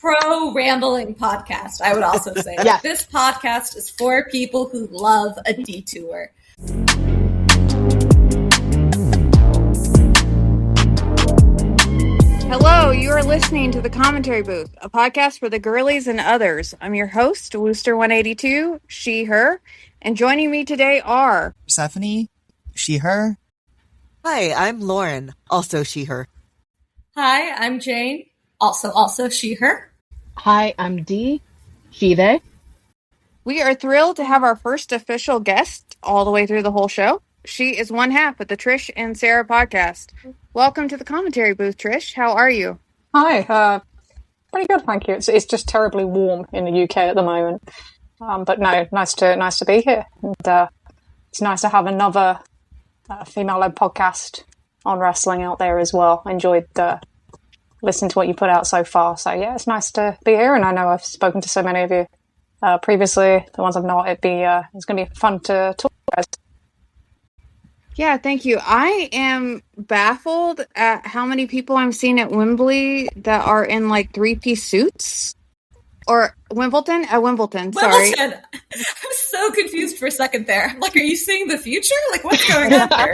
pro-rambling podcast, I would also say. Yes. This podcast is for people who love a detour. Hello, you are listening to The Commentary Booth, a podcast for the girlies and others. I'm your host, Wooster182, she, her, and joining me today are... Persephone, she, her. Hi, I'm Lauren, also she, her. Hi, I'm Jane, also she, her. Hi, I'm Dee, she, they. We are thrilled to have our first official guest all the way through the whole show. She is one half of the Trish and Sarah podcast. Welcome to The Commentary Booth, Trish. How are you? Hi, pretty good, thank you. It's just terribly warm in the UK at the moment, but no, nice to be here. And it's nice to have another female-led podcast on wrestling out there as well. I enjoyed listening to what you put out so far. So yeah, it's nice to be here, and I know I've spoken to so many of you previously. The ones I've not, it's going to be fun to talk about. Yeah, thank you. I am baffled at how many people I'm seeing at Wembley that are in like three-piece suits. Or Wimbledon? At Wimbledon, sorry. Wimbledon! I was so confused for a second there. I'm like, are you seeing the future? Like, what's going on here?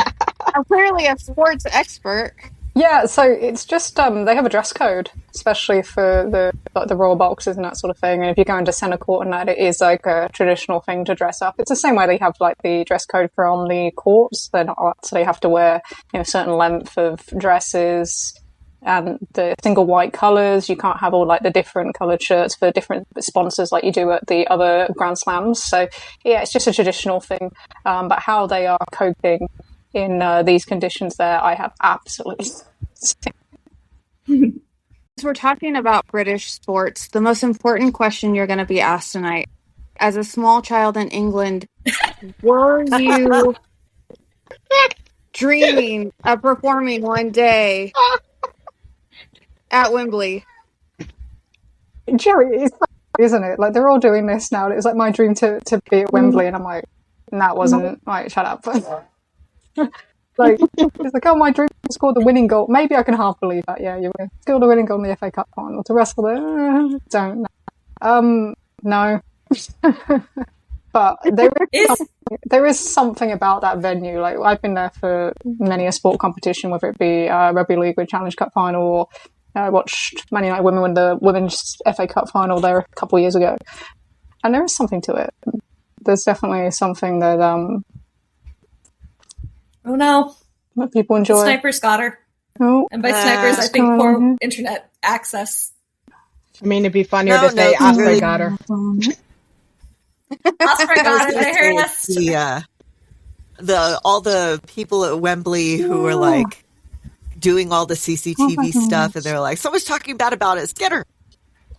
I'm clearly a sports expert. Yeah, so it's just they have a dress code, especially for the royal boxes and that sort of thing. And if you go into centre court and that, it is like a traditional thing to dress up. It's the same way they have like the dress code for on the courts. They're not, so they have to wear a certain length of dresses and the single white colours. You can't have all like the different coloured shirts for different sponsors like you do at the other Grand Slams. So yeah, it's just a traditional thing. But how they are coping in these conditions there, I have absolutely As we're talking about British sports, the most important question you're going to be asked tonight, as a small child in England, were you dreaming of performing one day at Wembley? Jerry, it's funny, isn't it? Like, they're all doing this now. It was like my dream to be at Wembley, and I'm like, that wasn't, like, shut up. Like, it's like, oh, my dream to score the winning goal. Maybe I can half believe that. Yeah, you score the winning goal in the FA Cup final. To wrestle the don't know. No. But there is something about that venue. Like, I've been there for many a sport competition, whether it be rugby league with Challenge Cup final, or I watched Man United women win the women's FA Cup final there a couple of years ago, and there is something to it. There's definitely something that Oh no. that people enjoy. Snipers got her. Oh, And by snipers, I think poor internet access. I mean, it'd be funnier to say Osprey really got her. Osprey got her. They heard us. All the people at Wembley who were like doing all the CCTV stuff, and they're like, someone's talking bad about it. Get her.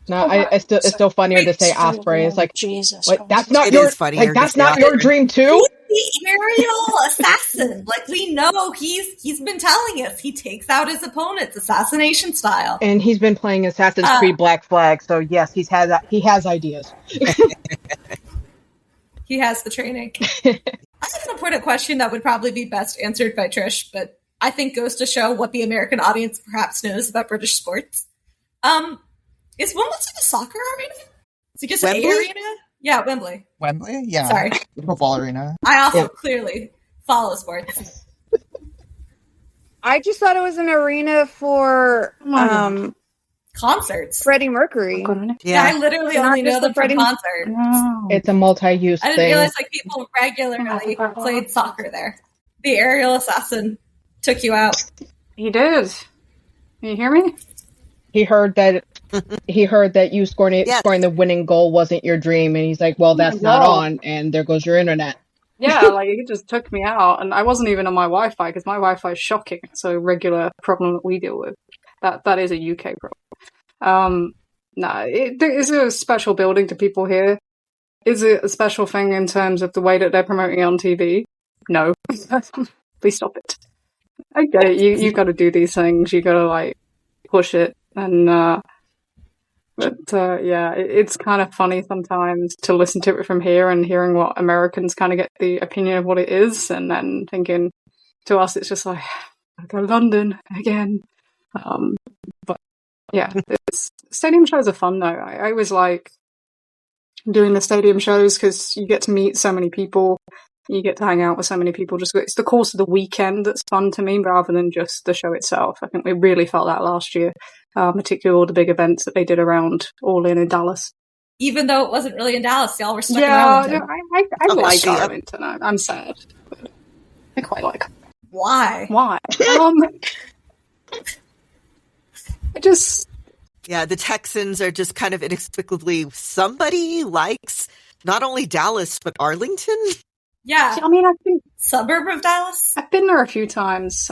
No, it's still funnier to say Osprey. It's like, Jesus. wait, that's not It your is funnier like, that's to say not your Osprey. dream too. He's the aerial assassin. Like, we know he's been telling us he takes out his opponents assassination style. And he's been playing Assassin's Creed Black Flag, so yes, he has ideas. He has the training. I have an important question that would probably be best answered by Trish, but I think goes to show what the American audience perhaps knows about British sports. Is Wimbledon a soccer arena? Is it just Wembley? an arena? Yeah, Wembley. Wembley? Yeah. Sorry. Football arena. I also clearly follow sports. I just thought it was an arena for Concerts. Freddie Mercury. Yeah, I literally Not only know just them the Freddie- from concert. It's a multi-use I didn't thing. realize like people regularly played soccer there. The aerial assassin took you out. he did. Can you hear me? He heard that you scoring Yeah. the winning goal wasn't your dream, and he's like, "Well, that's not on." And there goes your internet. Yeah, like, he just took me out, and I wasn't even on my Wi-Fi, because my Wi-Fi is shocking. It's a regular problem that we deal with. That is a UK problem. No, it is a special building to people here. Is it a special thing in terms of the way that they're promoting it on TV? No. Please stop it. I get it. You got to do these things. You got to, like, push it. And, yeah, it's kind of funny sometimes to listen to it from here and hearing what Americans kind of get the opinion of what it is, and then thinking to us it's just like, I go to London again. But yeah, stadium shows are fun though. I always like doing the stadium shows because you get to meet so many people. You get to hang out with so many people. Just it's the course of the weekend that's fun to me rather than just the show itself. I think we really felt that last year, particularly all the big events that they did around All In Dallas. Even though it wasn't really in Dallas, y'all were stuck in Yeah, Arlington. I like Arlington. I'm sad. But I quite like it. Why? I just... Yeah, the Texans are just kind of inexplicably somebody likes not only Dallas, but Arlington. Yeah. I mean, I think... Suburb of Dallas? I've been there a few times,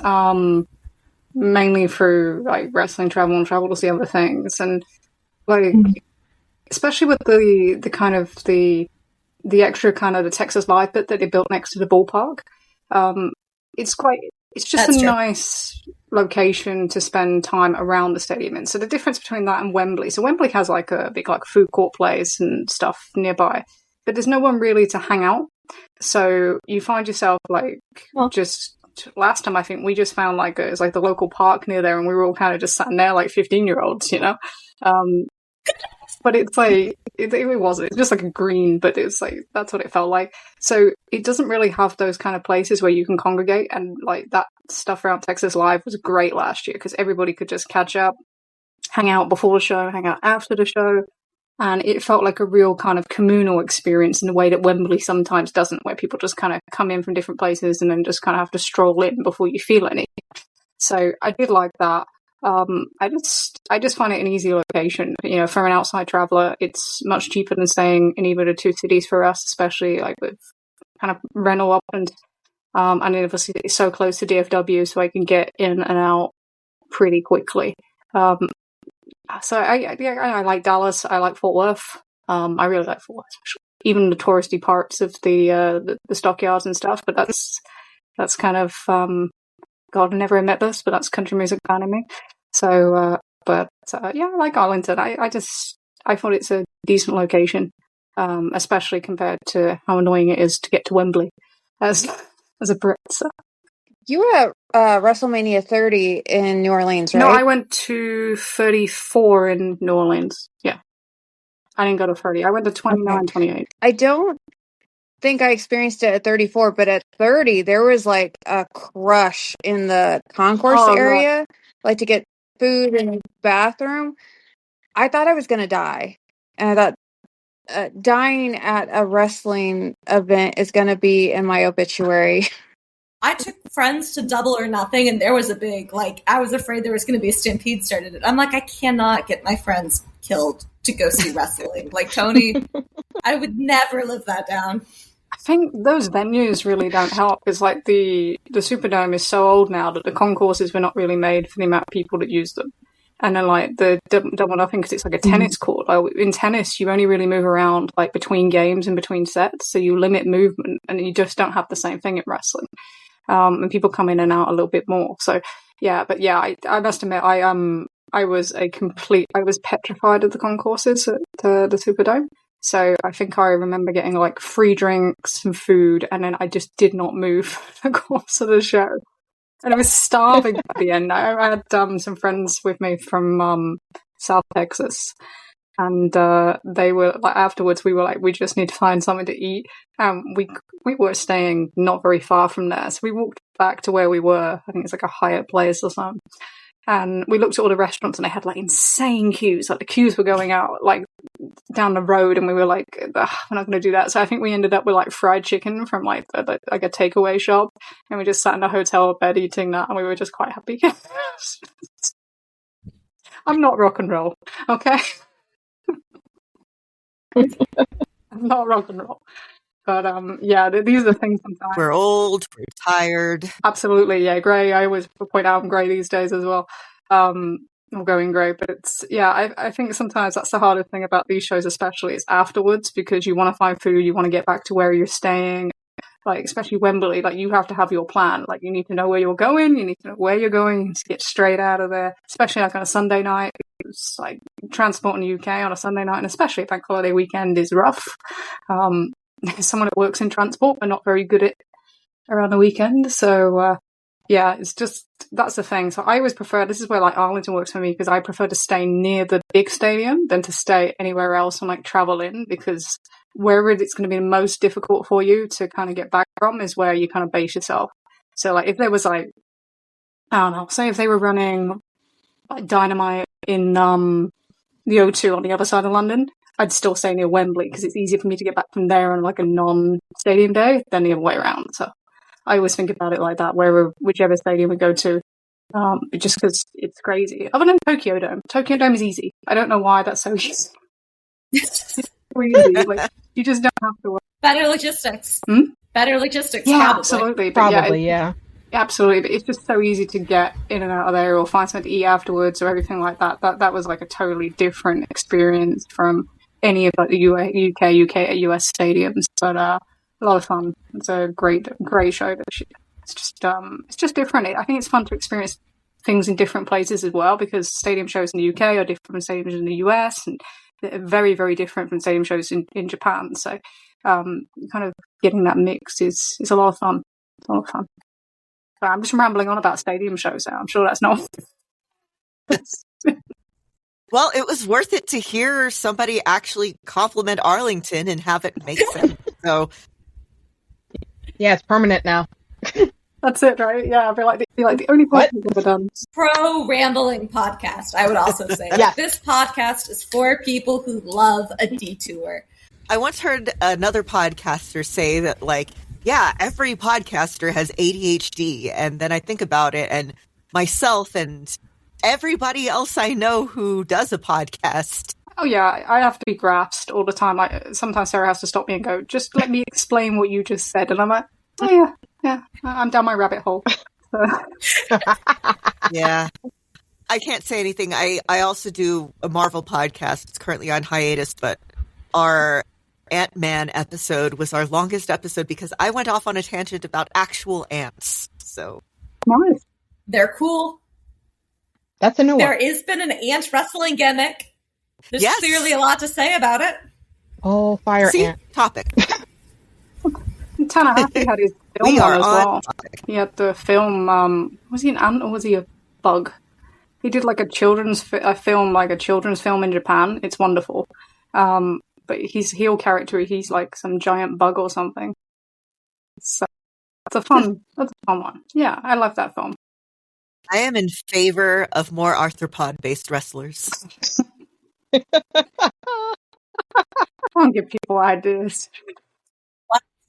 mainly through, like, wrestling travel and travel to see other things. And, like, especially with the kind of the extra kind of the Texas Live bit that they built next to the ballpark. It's just a nice location to spend time around the stadium in. So the difference between that and Wembley. So Wembley has like a big like food court place and stuff nearby, but there's no one really to hang out. So you find yourself like just last time I think we just found like it was like the local park near there, and we were all kind of just sitting there like 15-year-olds, you know. But it's like it wasn't. It's just like a green, but it's like that's what it felt like. So it doesn't really have those kind of places where you can congregate, and like that stuff around Texas Live was great last year because everybody could just catch up, hang out before the show, hang out after the show, and it felt like a real kind of communal experience in the way that Wembley sometimes doesn't, where people just kind of come in from different places and then just kind of have to stroll in before you feel anything. So I did like that. I just find it an easy location. You know, for an outside traveler, it's much cheaper than staying in either of the two cities for us, especially like with kind of rental up and obviously it's so close to DFW, so I can get in and out pretty quickly. So I like Dallas. I like Fort Worth. I really like Fort Worth, even the touristy parts of the stockyards and stuff. But that's kind of God, I never met this, but that's country music kind of me. So, yeah, I like Arlington. I thought it's a decent location, especially compared to how annoying it is to get to Wembley as a Brit. So. You were at WrestleMania 30 in New Orleans, right? No, I went to 34 in New Orleans. Yeah. I didn't go to 30. I went to 29, 28. I don't think I experienced it at 34, but at 30 there was like a crush in the concourse area, like to get food and the bathroom. I thought I was gonna die, and I thought dying at a wrestling event is gonna be in my obituary. I took friends to Double or Nothing, and there was a big, like, I was afraid there was going to be a stampede started. I'm like, I cannot get my friends killed to go see wrestling. Like, Tony, I would never live that down. I think those venues really don't help because, like, the Superdome is so old now that the concourses were not really made for the amount of people that use them. And then, like, the Double Nothing, because it's like a tennis court. Like, in tennis, you only really move around, like, between games and between sets, so you limit movement, and you just don't have the same thing in wrestling. And people come in and out a little bit more. So, yeah, but yeah, I must admit, I was petrified of the concourses at the Superdome. So I think I remember getting like free drinks and food, and then I just did not move the course of the show. And I was starving at the end. I had some friends with me from South Texas, and they were like, afterwards we were like, we just need to find something to eat. We were staying not very far from there, so we walked back to where we were. I think it's like a Hyatt place or something. And we looked at all the restaurants, and they had like insane queues. Like the queues were going out like down the road, and we were like, we're not going to do that. So I think we ended up with like fried chicken from like a takeaway shop, and we just sat in a hotel bed eating that, and we were just quite happy. I'm not rock and roll, okay? I'm not rock and roll. But yeah, these are the things sometimes. We're old, we're tired. Absolutely, yeah. Grey, I always point out I'm grey these days as well. I'm going grey, but it's, yeah, I think sometimes that's the hardest thing about these shows, especially, is afterwards, because you want to find food, you want to get back to where you're staying. Like, especially Wembley, like, you have to have your plan. Like, you need to know where you're going, you need to know where you're going to get straight out of there, especially like on a Sunday night. It's like transport in the UK on a Sunday night, and especially bank holiday weekend, is rough. Someone that works in transport, but not very good at around the weekend. So Yeah, it's just, that's the thing. So I always prefer, this is where like Arlington works for me, because I prefer to stay near the big stadium than to stay anywhere else and like travel in, because wherever it's going to be the most difficult for you to kind of get back from is where you kind of base yourself. So like if there was like, I don't know, say if they were running like Dynamite in the O2 on the other side of London, I'd still stay near Wembley because it's easier for me to get back from there on like a non-stadium day than the other way around. So I always think about it like that, whichever stadium we go to, just because it's crazy. Other than Tokyo Dome. Tokyo Dome is easy. I don't know why that's so easy. It's so easy. Like, you just don't have to worry. Better logistics. Better logistics, Yeah, probably. absolutely. But Probably, yeah. Absolutely, but it's just so easy to get in and out of there or find something to eat afterwards or everything like that. That was like a totally different experience from any of like the UK, US stadiums. But a lot of fun. It's a great show. It's just different. I think it's fun to experience things in different places as well, because stadium shows in the UK are different from stadiums in the US, and they're very, very different from stadium shows in Japan. So kind of getting that mix is a lot of fun. It's a lot of fun. So I'm just rambling on about stadium shows now. I'm sure that's not. Well, it was worth it to hear somebody actually compliment Arlington and have it make sense. So, Yeah, it's permanent now. That's it, right? Yeah, I feel like the only podcast we've ever done. Pro rambling podcast, I would also say. Yeah. This podcast is for people who love a detour. I once heard another podcaster say that, like, yeah, every podcaster has ADHD. And then I think about it, and myself and everybody else I know who does a podcast. Oh yeah, I have to be grasped all the time. Like sometimes Sarah has to stop me and go, "Just let me explain what you just said," and I'm like, "Oh yeah, I'm down my rabbit hole." So. Yeah. I can't say anything. I also do a Marvel podcast. It's currently on hiatus, but our Ant-Man episode was our longest episode because I went off on a tangent about actual ants. So Nice. They're cool. That's a new There one. has been an ant wrestling gimmick. There's Yes. clearly a lot to say about it. Oh, fire see, ant. topic. Tanahaki had his film We one are as on well. topic. He had the film. Was he an ant or was he a bug? He did like a children's film in Japan. It's wonderful. But his heel character, he's like some giant bug or something. So that's a fun one. Yeah, I love that film. I am in favor of more arthropod-based wrestlers. Don't give people ideas.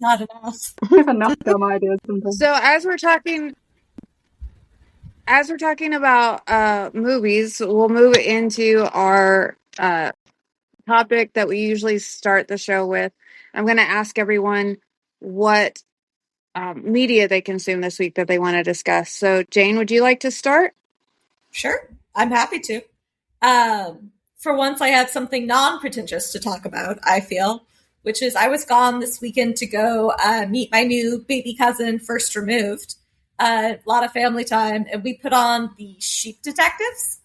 Not enough. I have enough dumb ideas sometimes. So as we're talking about movies, we'll move into our topic that we usually start the show with. I'm going to ask everyone what media they consume this week that they want to discuss. So, Jane, would you like to start? Sure, I'm happy to. For once, I have something non-pretentious to talk about, I feel, which is I was gone this weekend to go meet my new baby cousin, first removed. A lot of family time, and we put on the Sheep Detectives.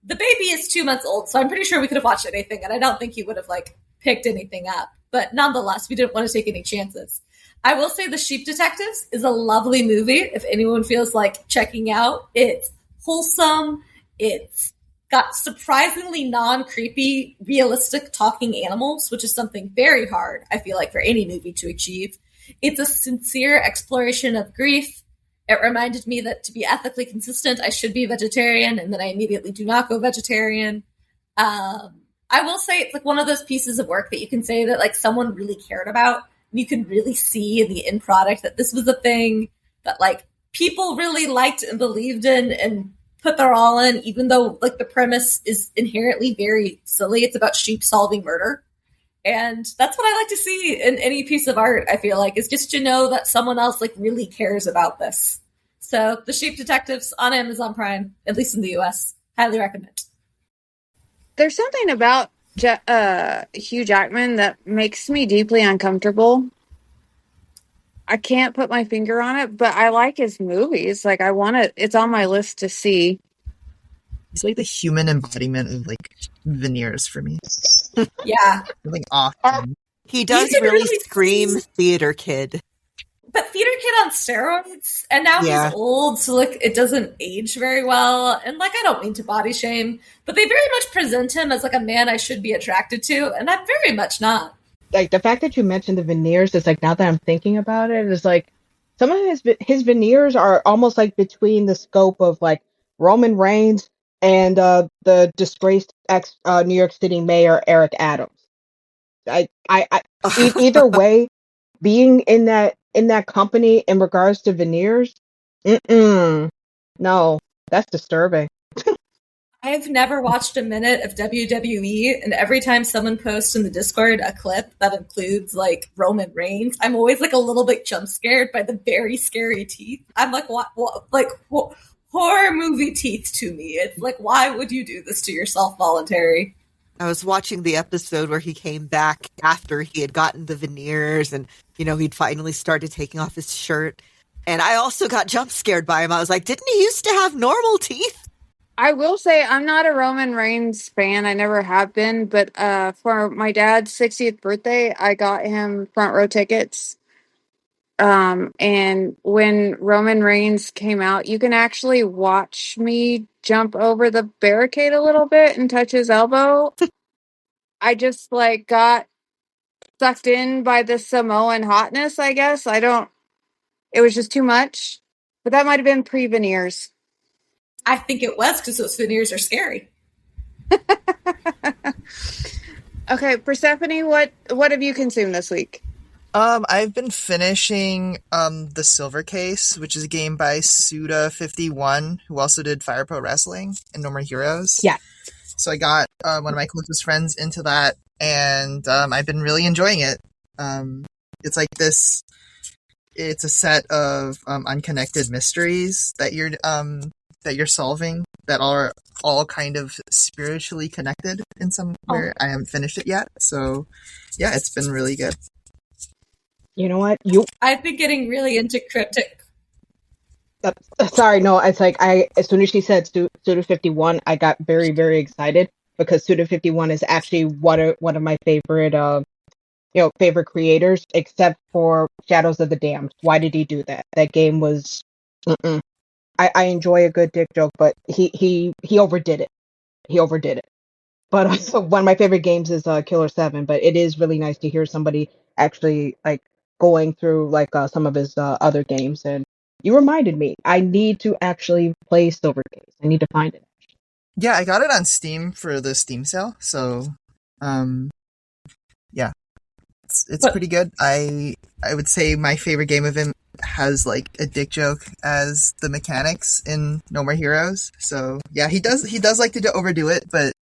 The baby is 2 months old, so I'm pretty sure we could have watched anything, and I don't think he would have picked anything up. But nonetheless, we didn't want to take any chances. I will say The Sheep Detectives is a lovely movie if anyone feels like checking out. It's wholesome. It's got surprisingly non-creepy, realistic talking animals, which is something very hard, I feel like, for any movie to achieve. It's a sincere exploration of grief. It reminded me that to be ethically consistent, I should be vegetarian, and then I immediately do not go vegetarian. I will say it's one of those pieces of work that you can say that someone really cared about. You can really see in the end product that this was a thing that people really liked and believed in and put their all in, even though the premise is inherently very silly. It's about sheep solving murder. And that's what I like to see in any piece of art, I feel like, is just to know that someone else really cares about this. So The Sheep Detectives on Amazon Prime, at least in the US. Highly recommend. There's something about Hugh Jackman that makes me deeply uncomfortable. I can't put my finger on it, but I like his movies. I want to, it's on my list to see. He's like the human embodiment of veneers for me. Yeah. Awesome. He does He's a really really scream theater kid. But Theater Kid on steroids, and now Yeah. he's old, so like it doesn't age very well. And like I don't mean to body shame, but they very much present him as like a man I should be attracted to, and I'm very much not. Like the fact that you mentioned the veneers, it's like now that I'm thinking about it, it's like some of his veneers are almost like between the scope of like Roman Reigns and the disgraced ex New York City mayor Eric Adams. Either way, being in that company in regards to veneers, no, that's disturbing. I've never watched a minute of WWE, and every time someone posts in the Discord a clip that includes like Roman Reigns, I'm always like a little bit jump scared by the very scary teeth. I'm like, what like horror movie teeth to me. It's like, why would you do this to yourself voluntary? I was watching the episode where he came back after he had gotten the veneers and, you know, he'd finally started taking off his shirt. And I also got jump scared by him. I was like, didn't he used to have normal teeth? I will say I'm not a Roman Reigns fan. I never have been, but for my dad's 60th birthday, I got him front row tickets. And when Roman Reigns came out, you can actually watch me jump over the barricade a little bit and touch his elbow. I just like got sucked in by the Samoan hotness, I guess. It was just too much. But that might have been pre-veneers. I think it was because those veneers are scary. Okay, Persephone, what have you consumed this week? I've been finishing the Silver Case, which is a game by Suda51, who also did Fire Pro Wrestling and No More Heroes. Yeah. So I got one of my closest friends into that, and I've been really enjoying it. It's like this. It's a set of unconnected mysteries that you're solving that are all kind of spiritually connected in some where I haven't finished it yet. So yeah, it's been really good. You know what? I've been getting really into cryptic. Sorry, no, it's like as soon as she said Suda51, I got very, very excited because Suda51 is actually one of my favorite favorite creators, except for Shadows of the Damned. Why did he do that? That game was I enjoy a good dick joke, but he overdid it. He overdid it. But also one of my favorite games is Killer 7, but it is really nice to hear somebody actually like going through like some of his other games, and you reminded me. I need to actually play Silver Case. I need to find it. Yeah, I got it on Steam for the Steam sale, so yeah. It's pretty good. I would say my favorite game of him has like a dick joke as the mechanics in No More Heroes. So yeah, he does like to overdo it, but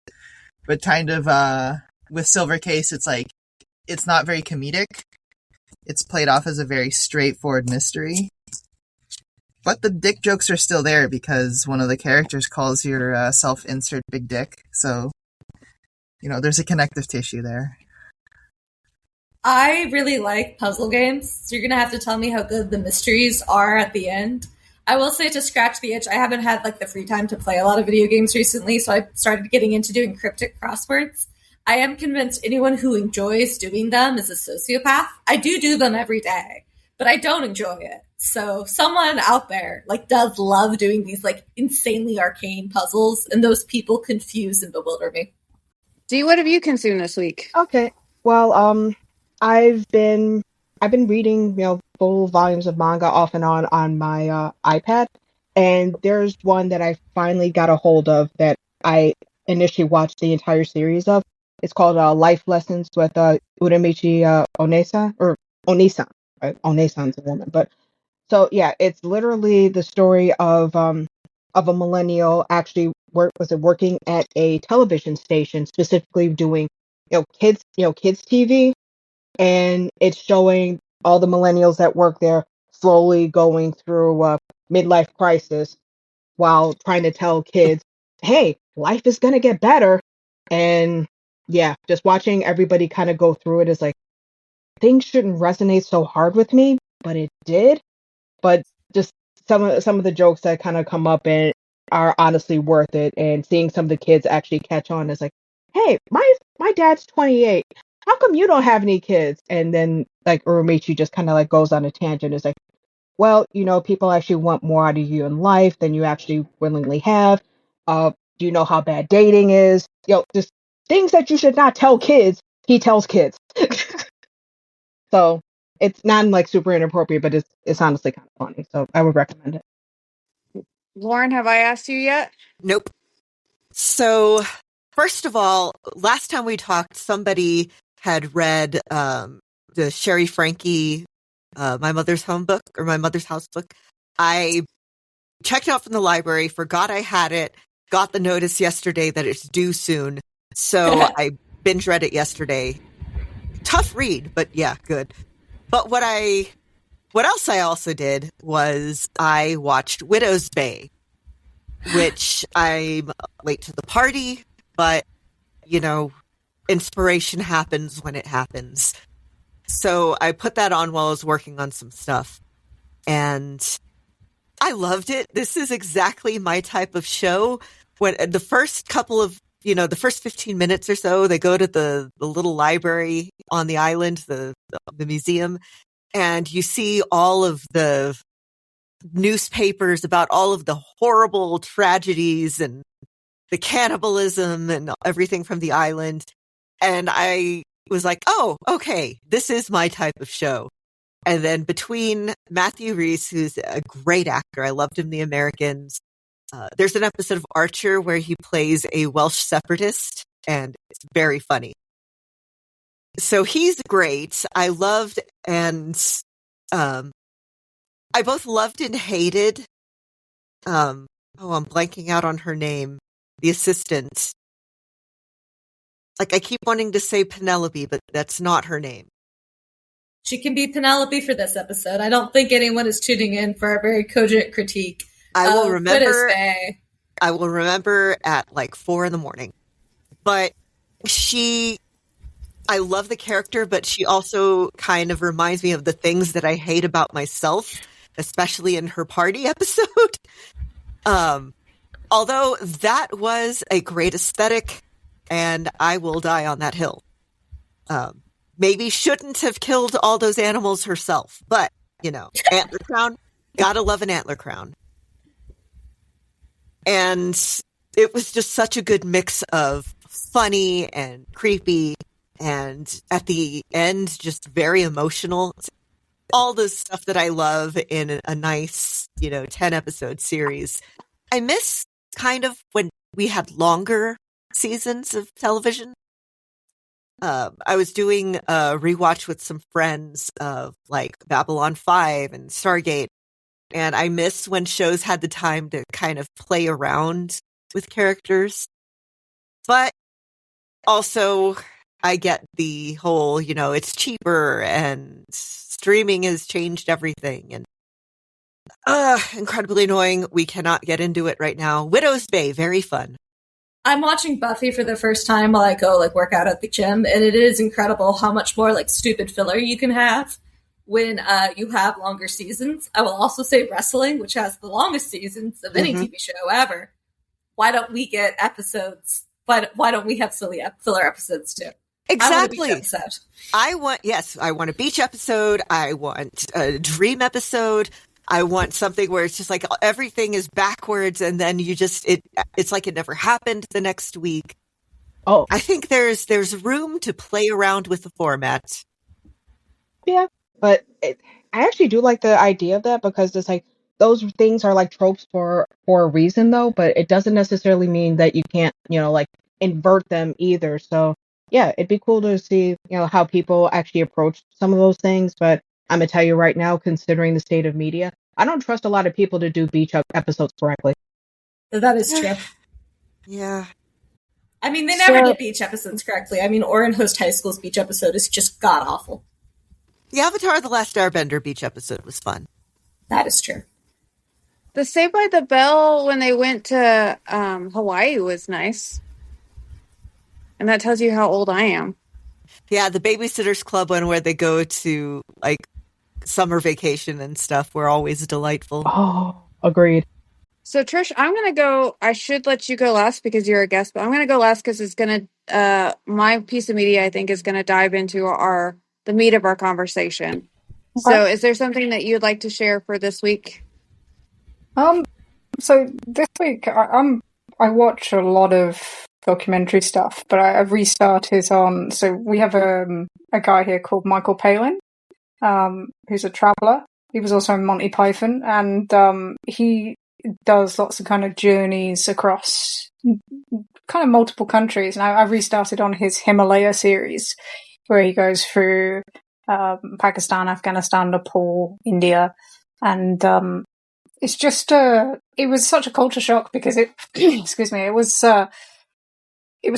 kind of with Silver Case, it's like it's not very comedic. It's played off as a very straightforward mystery. But the dick jokes are still there because one of the characters calls your self-insert big dick. So, you know, there's a connective tissue there. I really like puzzle games, so you're going to have to tell me how good the mysteries are at the end. I will say, to scratch the itch, I haven't had like the free time to play a lot of video games recently, so I started getting into doing cryptic crosswords. I am convinced anyone who enjoys doing them is a sociopath. I do them every day, but I don't enjoy it. So someone out there like does love doing these like insanely arcane puzzles, and those people confuse and bewilder me. Dee, what have you consumed this week? Okay. Well, I've been reading, full volumes of manga off and on my iPad, and there's one that I finally got a hold of that I initially watched the entire series of. It's called Life Lessons with Uramichi Onesa, or Onisan. Right? Onesan's a woman, but so yeah, it's literally the story of a millennial actually working at a television station, specifically doing kids TV, and it's showing all the millennials that work there slowly going through a midlife crisis while trying to tell kids, hey, life is going to get better. And yeah, just watching everybody kind of go through it is like, things shouldn't resonate so hard with me, but it did. But just some of the jokes that kind of come up and are honestly worth it, and seeing some of the kids actually catch on is like, hey, my dad's 28. how come you don't have any kids? And then like Urumichi just kind of like goes on a tangent. It's like, well, people actually want more out of you in life than you actually willingly have. Do you know how bad dating is? Just things that you should not tell kids. He tells kids. So it's not like super inappropriate, but it's honestly kind of funny. So I would recommend it. Lauren, have I asked you yet? Nope. So, first of all, last time we talked, somebody had read the Sherry Frankie, My Mother's Home book, or My Mother's House book. I checked it out from the library, forgot I had it, got the notice yesterday that it's due soon. So I binge read it yesterday. Tough read, but yeah, good. But what else I also did was I watched Widow's Bay, which I'm late to the party, but, inspiration happens when it happens. So I put that on while I was working on some stuff, and I loved it. This is exactly my type of show. When the first couple of, the first 15 minutes or so, they go to the little library on the island, the museum, and you see all of the newspapers about all of the horrible tragedies and the cannibalism and everything from the island. And I was like, oh, okay, this is my type of show. And then between Matthew Rhys, who's a great actor, I loved him in The Americans. There's an episode of Archer where he plays a Welsh separatist, and it's very funny. So he's great. I loved I both loved and hated. I'm blanking out on her name. The assistant. Like, I keep wanting to say Penelope, but that's not her name. She can be Penelope for this episode. I don't think anyone is tuning in for our very cogent critique. I will remember at like 4 a.m. But I love the character, but she also kind of reminds me of the things that I hate about myself, especially in her party episode. Although that was a great aesthetic, and I will die on that hill. Maybe shouldn't have killed all those animals herself, but, antler crown, gotta love an antler crown. And it was just such a good mix of funny and creepy, and at the end, just very emotional. All the stuff that I love in a nice, 10-episode series. I miss kind of when we had longer seasons of television. I was doing a rewatch with some friends of like Babylon 5 and Stargate, and I miss when shows had the time to kind of play around with characters. But also, I get the whole, it's cheaper and streaming has changed everything, and incredibly annoying. We cannot get into it right now. Widow's Bay, very fun. I'm watching Buffy for the first time while I go work out at the gym, and it is incredible how much more stupid filler you can have when you have longer seasons. I will also say wrestling, which has the longest seasons of any TV show ever. Why don't we get episodes? Why don't we have silly filler episodes too? Exactly. I want I want a beach episode. I want a dream episode. I want something where it's just like everything is backwards, and then it's like it never happened the next week. Oh, I think there's room to play around with the format. Yeah, but I actually do like the idea of that, because it's like those things are like tropes for a reason, though. But it doesn't necessarily mean that you can't, invert them either. So yeah, it'd be cool to see, how people actually approach some of those things. But I'm gonna tell you right now, considering the state of media, I don't trust a lot of people to do beach episodes correctly. That is true. Yeah. I mean, they never do beach episodes correctly. I mean, Orin Host High School's beach episode is just god-awful. The Avatar: The Last Airbender beach episode was fun. That is true. The Saved by the Bell when they went to Hawaii was nice. And that tells you how old I am. Yeah, the Babysitter's Club one where they go to, summer vacation and stuff were always delightful. Oh, agreed. So Trish, I'm gonna go. I should let you go last because you're a guest, but I'm gonna go last because it's gonna. My piece of media I think is gonna dive into the meat of our conversation. Okay. So, is there something that you'd like to share for this week? So this week I watch a lot of documentary stuff, but I've restarted on. So we have a guy here called Michael Palin, who's a traveler. He was also in Monty Python, and he does lots of kind of journeys across kind of multiple countries. And I've restarted on his Himalaya series, where he goes through Pakistan, Afghanistan, Nepal, India, and it's just it was such a culture shock because it excuse me, it was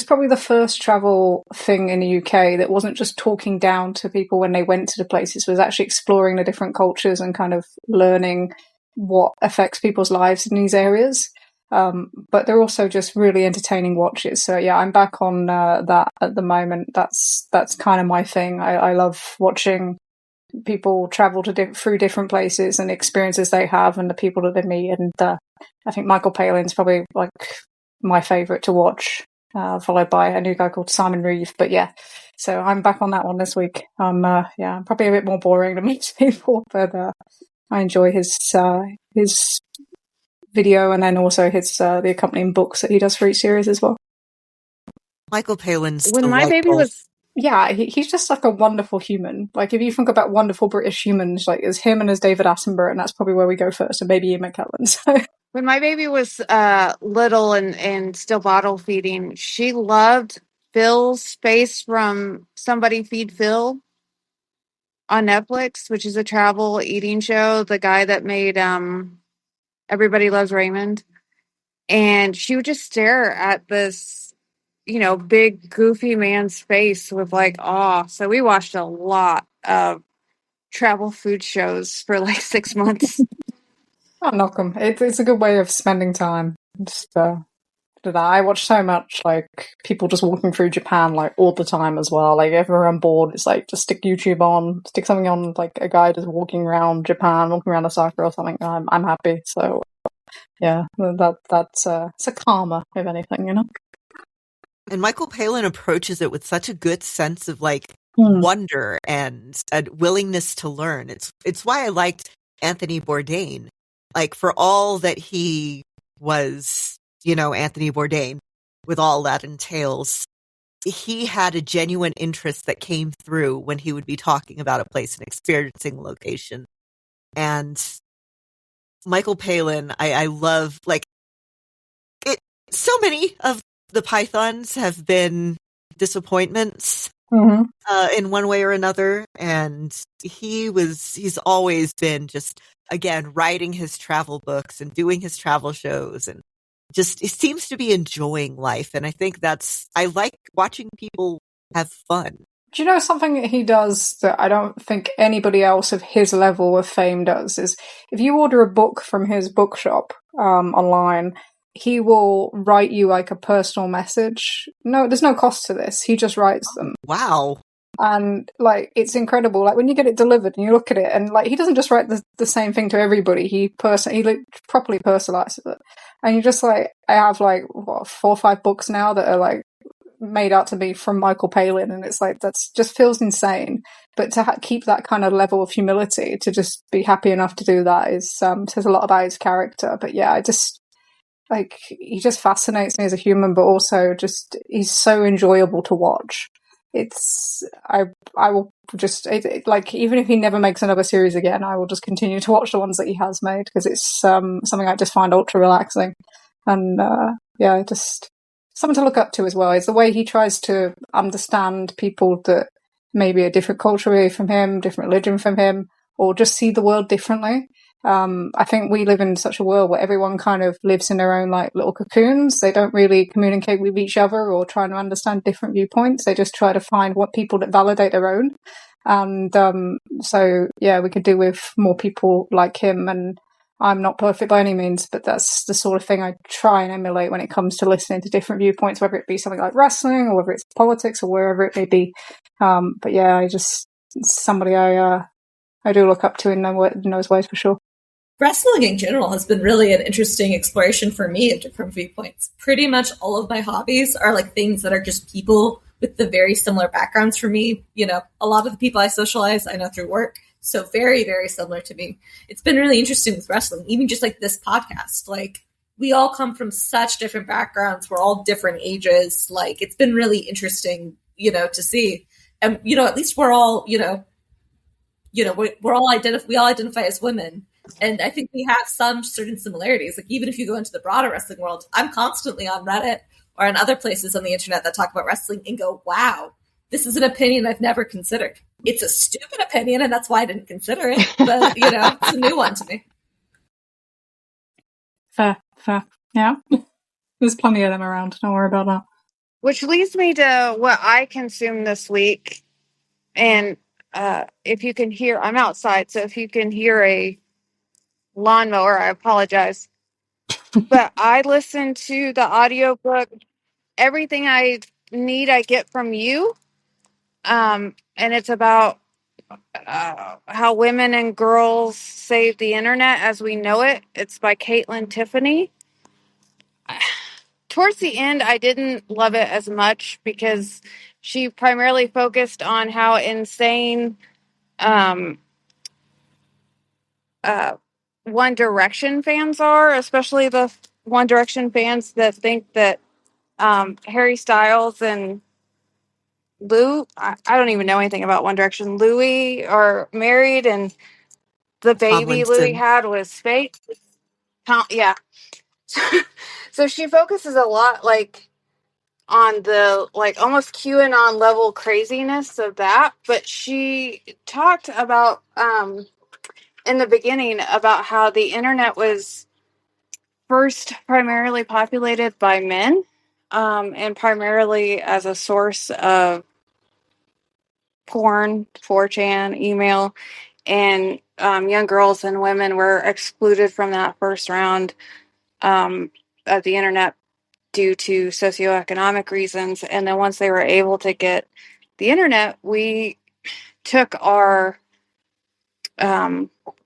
probably the first travel thing in the UK that wasn't just talking down to people when they went to the places, was actually exploring the different cultures and kind of learning what affects people's lives in these areas. But they're also just really entertaining watches. So yeah, I'm back on that at the moment. That's kind of my thing. I love watching people travel through different places and experiences they have and the people that they meet. And I think Michael Palin's probably like my favourite to watch, followed by a new guy called Simon Reeve. But yeah, so I'm back on that one this week. I'm probably a bit more boring than most people, but I enjoy his video and then also his the accompanying books that he does for each series as well. Michael Palin's When my baby delightful. was Yeah, he's just like a wonderful human. Like if you think about wonderful British humans, like there's him and there's David Attenborough, and that's probably where we go first, and maybe Ian McKellen. So when my baby was little and still bottle feeding, she loved Phil's Space from Somebody Feed Phil on Netflix, which is a travel eating show. The guy that made Everybody Loves Raymond. And she would just stare at this, big goofy man's face with like awe. So we watched a lot of travel food shows for like 6 months. I'll knock him. It's a good way of spending time. Just do that. I watch so much like people just walking through Japan like all the time as well. Like if we're on board, it's like just stick YouTube on, stick something on, like a guy just walking around Japan, walking around Osaka or something. I'm happy. So yeah, that's it's a karma if anything, you know. And Michael Palin approaches it with such a good sense of like wonder and a willingness to learn. It's why I liked Anthony Bourdain. Like for all that he was, Anthony Bourdain, with all that entails, he had a genuine interest that came through when he would be talking about a place and experiencing a location. And Michael Palin, I love, like, it. So many of the Pythons have been disappointments in one way or another, and he's always been just, again, writing his travel books and doing his travel shows, and just, it seems to be enjoying life. And I think I like watching people have fun. Do you know something that he does that I don't think anybody else of his level of fame does? Is if you order a book from his bookshop online, he will write you like a personal message. No, there's no cost to this. He just writes them. Wow. And like it's incredible. Like when you get it delivered and you look at it, and like he doesn't just write the same thing to everybody. He properly personalizes it, and you just like I have like 4 or 5 books now that are like made out to me from Michael Palin, and it's like that's just feels insane. But to keep that kind of level of humility, to just be happy enough to do that is says a lot about his character. But yeah, I just like he just fascinates me as a human, but also just he's so enjoyable to watch. I will just like even if he never makes another series again, I will just continue to watch the ones that he has made because it's something I just find ultra relaxing, and just something to look up to as well. It's the way he tries to understand people that maybe a different culture from him, different religion from him, or just see the world differently. I think we live in such a world where everyone kind of lives in their own like little cocoons. They don't really communicate with each other or try to understand different viewpoints. They just try to find what people that validate their own. And so yeah, we could do with more people like him. And I'm not perfect by any means, but that's the sort of thing I try and emulate when it comes to listening to different viewpoints, whether it be something like wrestling or whether it's politics or wherever it may be. But yeah, it's somebody I do look up to in those ways for sure. wrestling in general has been really an interesting exploration for me of different viewpoints. Pretty much all of my hobbies are like things that are just people with the very similar backgrounds for me. You know, a lot of the people I socialize, I know through work. So very, very similar to me. It's been really interesting with wrestling, even just like this podcast. Like, we all come from such different backgrounds. We're all different ages. Like, it's been really interesting, you know, to see. And, you know, at least we're all, we all identify as women. And I think we have some certain similarities. Like, even if you go into the broader wrestling world, I'm constantly on Reddit or on other places on the internet that talk about wrestling and go, wow, this is an opinion I've never considered. It's a stupid opinion, and that's why I didn't consider it. But, it's a new one to me. Fair. Yeah. There's plenty of them around. Don't worry about that. Which leads me to what I consumed this week. And if you can hear, I'm outside, so if you can hear a lawnmower, I apologize. But I listened to the audiobook, Everything I Need I Get From You. And it's about how women and girls save the internet as we know it. It's by Caitlin Tiffany. Towards the end, I didn't love it as much because she primarily focused on how insane One Direction fans are, especially the One Direction fans that think that Harry Styles and I don't even know anything about One Direction. Louis are married, and the baby Louis had was fake. Yeah. So she focuses a lot, like, on the, like, almost QAnon level craziness of that. But she talked about, in the beginning, about how the internet was first primarily populated by men, and primarily as a source of porn, 4chan, email, and young girls and women were excluded from that first round of the internet due to socioeconomic reasons. And then once they were able to get the internet, we took our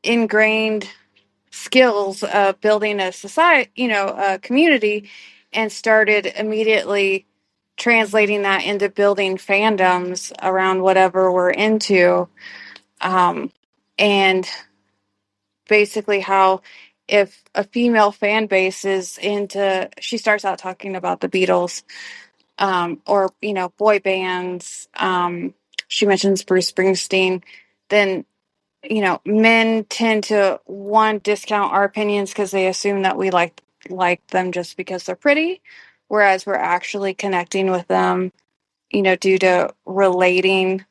ingrained skills of building a society, a community, and started immediately translating that into building fandoms around whatever we're into. And basically how if a female fan base is into, she starts out talking about the Beatles, or, boy bands. She mentions Bruce Springsteen. Then, men tend to, one, discount our opinions because they assume that we like them just because they're pretty, whereas we're actually connecting with them, due to relating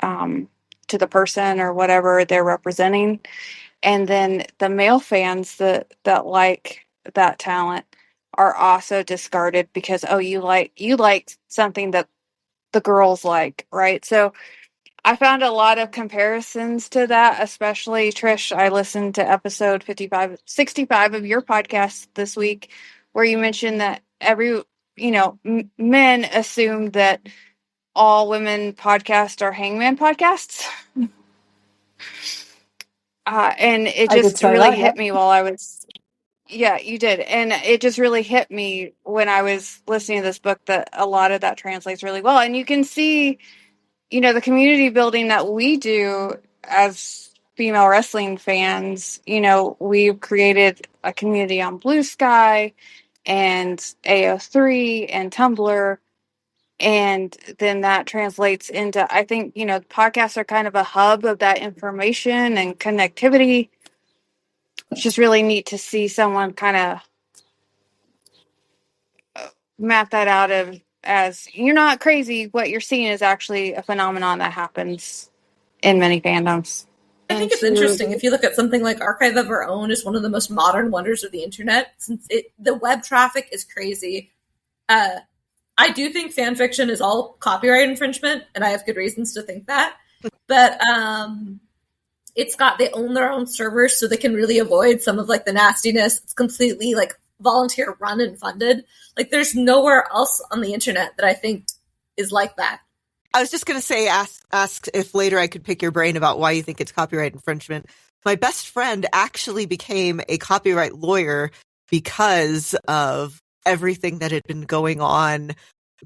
to the person or whatever they're representing. And then the male fans that like that talent are also discarded because, you like something that the girls like, right? So I found a lot of comparisons to that, especially, Trish, I listened to episode 65 of your podcast this week, where you mentioned that men assume that all women podcasts are hangman podcasts. And it just really hit me while I was, yeah, you did. And it just really hit me when I was listening to this book that a lot of that translates really well. And you can see, the community building that we do as female wrestling fans. We've created a community on Blue Sky and AO3 and Tumblr. And then that translates into, I think, podcasts are kind of a hub of that information and connectivity. It's just really neat to see someone kind of map that out as you're not crazy. What you're seeing is actually a phenomenon that happens in many fandoms. I think it's interesting. If you look at something like Archive of Our Own is one of the most modern wonders of the internet, since the web traffic is crazy. I do think fan fiction is all copyright infringement, and I have good reasons to think that. But they own their own servers, so they can really avoid some of like the nastiness. It's completely like volunteer run and funded. Like, there's nowhere else on the internet that I think is like that. I was just going to say, ask if later I could pick your brain about why you think it's copyright infringement. my best friend actually became a copyright lawyer because of everything that had been going on